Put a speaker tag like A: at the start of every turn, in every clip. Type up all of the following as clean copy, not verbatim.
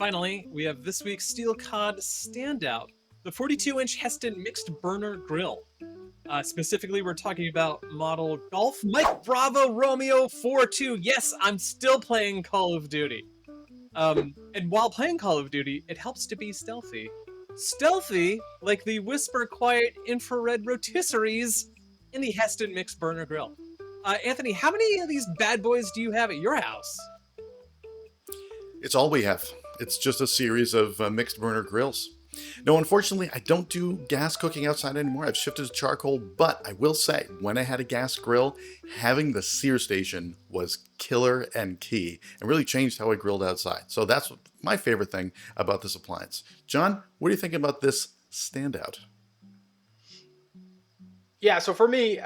A: finally, we have this week's Steel Cod Standout, the 42-inch Hestan mixed burner grill. Specifically, we're talking about model Golf Mike Bravo Romeo 42. Yes, I'm still playing Call of Duty. And while playing Call of Duty, it helps to be stealthy. Stealthy, like the whisper quiet infrared rotisseries in the Hestan mixed burner grill. Anthony, how many of these bad boys do you have at your house?
B: It's all we have. It's just a series of mixed burner grills. No, unfortunately, I don't do gas cooking outside anymore. I've shifted to charcoal, but I will say, when I had a gas grill, having the sear station was killer and key and really changed how I grilled outside. So that's my favorite thing about this appliance. John, what do you think about this standout?
C: Yeah, so for me,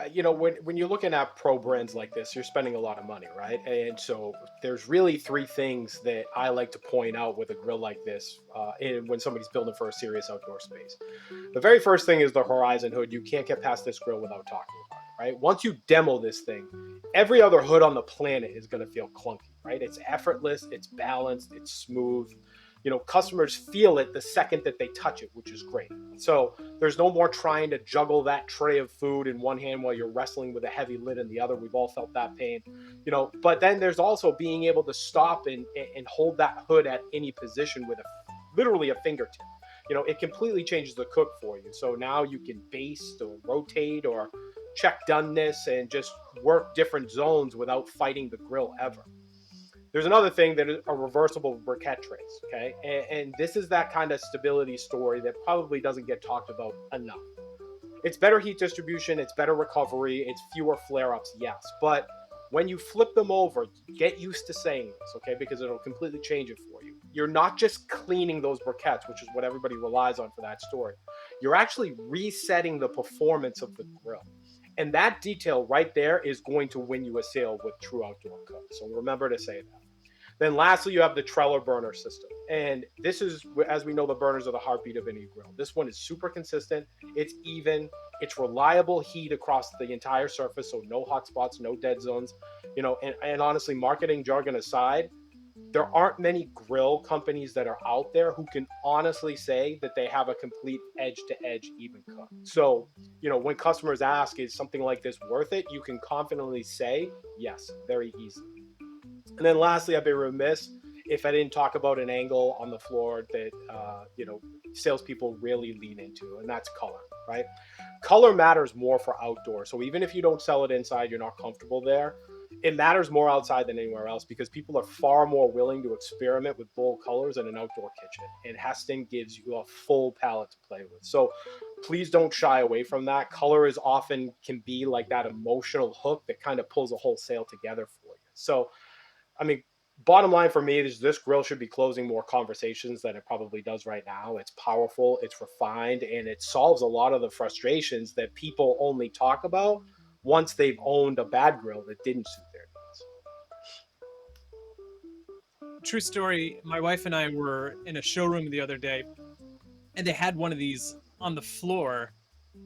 C: when you're looking at pro brands like this, you're spending a lot of money, right? And so there's really three things that I like to point out with a grill like this, when somebody's building for a serious outdoor space. The very first thing is the horizon hood. You can't get past this grill without talking about it, right? Once you demo this thing, every other hood on the planet is going to feel clunky, right? It's effortless, it's balanced, it's smooth. Customers feel it the second that they touch it, which is great. So there's no more trying to juggle that tray of food in one hand while you're wrestling with a heavy lid in the other. We've all felt that pain, but then there's also being able to stop and hold that hood at any position with literally a fingertip. It completely changes the cook for you. So now you can baste or rotate or check doneness and just work different zones without fighting the grill ever. There's another thing that is a reversible briquette trays, okay? And this is that kind of stability story that probably doesn't get talked about enough. It's better heat distribution, it's better recovery, it's fewer flare-ups, yes. But when you flip them over, get used to saying this, okay? Because it'll completely change it for you. You're not just cleaning those briquettes, which is what everybody relies on for that story. You're actually resetting the performance of the grill. And that detail right there is going to win you a sale with true outdoor cooks. So remember to say that. Then lastly, you have the Trellis burner system. And this is, as we know, the burners are the heartbeat of any grill. This one is super consistent. It's even. It's reliable heat across the entire surface, so no hot spots, no dead zones. And honestly, marketing jargon aside, there aren't many grill companies that are out there who can honestly say that they have a complete edge-to-edge even cook. So, when customers ask, is something like this worth it? You can confidently say, yes, very easily. And then lastly, I'd be remiss if I didn't talk about an angle on the floor that, salespeople really lean into, and that's color, right? Color matters more for outdoor. So even if you don't sell it inside, you're not comfortable there, it matters more outside than anywhere else because people are far more willing to experiment with bold colors in an outdoor kitchen. And Hestan gives you a full palette to play with. So please don't shy away from that. Color is often can be like that emotional hook that kind of pulls a whole sale together for you. So I mean, bottom line for me is this grill should be closing more conversations than it probably does right now. It's powerful, it's refined, and it solves a lot of the frustrations that people only talk about once they've owned a bad grill that didn't suit their needs.
A: True story. My wife and I were in a showroom the other day, and they had one of these on the floor.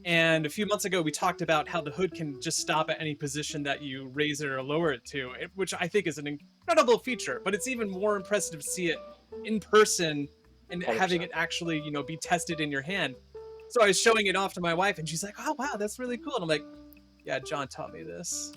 A: And a few months ago, we talked about how the hood can just stop at any position that you raise it or lower it to, which I think is an incredible feature. But it's even more impressive to see it in person and having
C: 100%.
A: it actually, be tested in your hand. So I was showing it off to my wife, and she's like, "Oh wow, that's really cool." And I'm like, "Yeah, John taught me this."